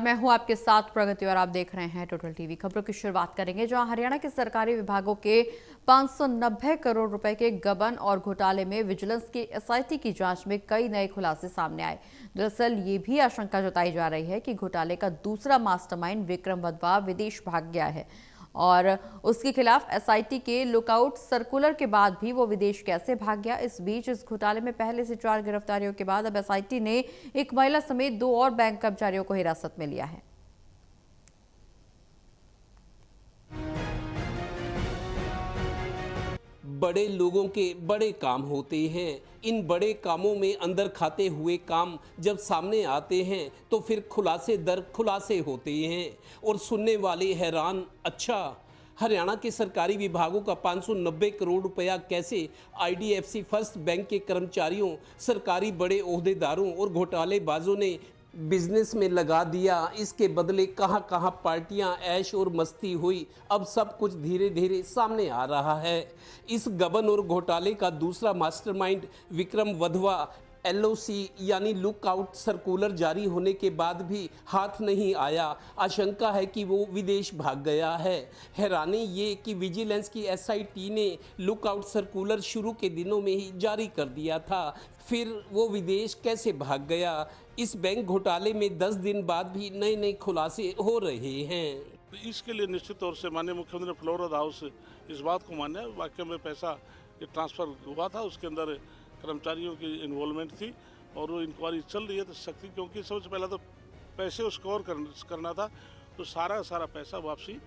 मैं हूं आपके साथ प्रगति और आप देख रहे हैं टोटल टीवी। खबरों की शुरुआत करेंगे जहां हरियाणा के सरकारी विभागों के 590 करोड़ रुपए के गबन और घोटाले में विजिलेंस की एसआईटी की जांच में कई नए खुलासे सामने आए। दरअसल ये भी आशंका जताई जा रही है कि घोटाले का दूसरा मास्टरमाइंड विक्रम वधवा विदेश भाग गया है और उसके खिलाफ एसआईटी के लुकआउट सर्कुलर के बाद भी वो विदेश कैसे भाग गया। इस बीच इस घोटाले में पहले से 4 गिरफ्तारियों के बाद अब एसआईटी ने एक महिला समेत 2 और बैंक कर्मचारियों को हिरासत में लिया है। बड़े लोगों के बड़े काम होते हैं। इन बड़े कामों में अंदर खाते हुए काम जब सामने आते हैं तो फिर खुलासे दर खुलासे होते हैं और सुनने वाले हैरान, अच्छा हरियाणा के सरकारी विभागों का 590 करोड़ रुपया कैसे आईडीएफसी फर्स्ट बैंक के कर्मचारियों, सरकारी बड़े ओहदेदारों और घोटालेबाजों ने बिजनेस में लगा दिया। इसके बदले कहां कहां पार्टियां, ऐश और मस्ती हुई। अब सब कुछ धीरे धीरे सामने आ रहा है। इस गबन और घोटाले का दूसरा मास्टरमाइंड विक्रम वधवा एलओसी यानी लुकआउट सर्कुलर जारी होने के बाद भी हाथ नहीं आया। आशंका है कि वो विदेश भाग गया है। हैरानी ये कि विजिलेंस की एसआईटी ने लुकआउट सर्कुलर शुरू के दिनों में ही जारी कर दिया था, फिर वो विदेश कैसे भाग गया। इस बैंक घोटाले में 10 दिन बाद भी नए नए खुलासे हो रहे हैं। इसके लिए निश्चित तौर से माननीय मुख्यमंत्री फ्लोर हाउस इस बात को मान्य है। वाकई में पैसा ये ट्रांसफ़र हुआ था, उसके अंदर कर्मचारियों की इन्वॉल्वमेंट थी और वो इंक्वायरी चल रही है। तो सख्ती, क्योंकि सबसे पहला तो पैसे को स्कोर करना था, तो सारा पैसा वापसी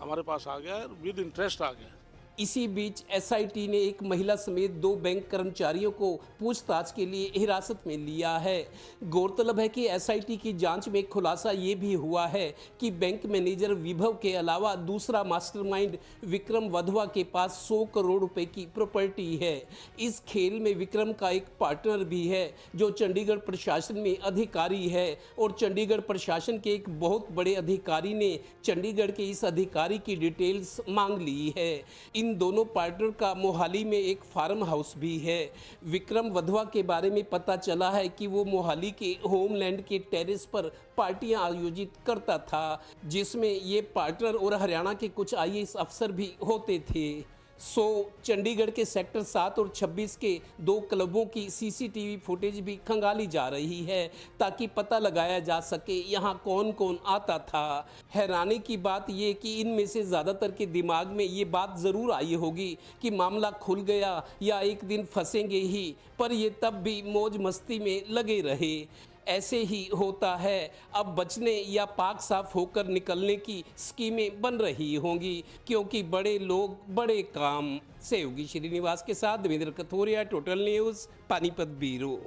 हमारे पास आ गया है, विद इंटरेस्ट आ गया। इसी बीच एसआईटी ने एक महिला समेत 2 बैंक कर्मचारियों को पूछताछ के लिए हिरासत में लिया है। गौरतलब है कि एसआईटी की जांच में खुलासा ये भी हुआ है कि बैंक मैनेजर विभव के अलावा दूसरा मास्टरमाइंड विक्रम वधवा के पास 100 करोड़ रुपए की प्रॉपर्टी है। इस खेल में विक्रम का एक पार्टनर भी है जो चंडीगढ़ प्रशासन में अधिकारी है और चंडीगढ़ प्रशासन के एक बहुत बड़े अधिकारी ने चंडीगढ़ के इस अधिकारी की डिटेल्स मांग ली है। इन दोनों पार्टनर का मोहाली में एक फार्म हाउस भी है। विक्रम वधवा के बारे में पता चला है कि वो मोहाली के होमलैंड के टेरेस पर पार्टियां आयोजित करता था, जिसमें ये पार्टनर और हरियाणा के कुछ आईएएस अफसर भी होते थे। चंडीगढ़ के सेक्टर 7 और 26 के 2 क्लबों की सीसीटीवी फुटेज भी खंगाली जा रही है ताकि पता लगाया जा सके यहाँ कौन कौन आता था। हैरानी की बात ये कि इनमें से ज़्यादातर के दिमाग में ये बात ज़रूर आई होगी कि मामला खुल गया या एक दिन फंसेंगे ही, पर ये तब भी मौज मस्ती में लगे रहे। ऐसे ही होता है। अब बचने या पाक साफ होकर निकलने की स्कीमें बन रही होंगी, क्योंकि बड़े लोग बड़े काम। सहयोगी श्रीनिवास के साथ Devendra Kathoria, total news, Panipat bureau.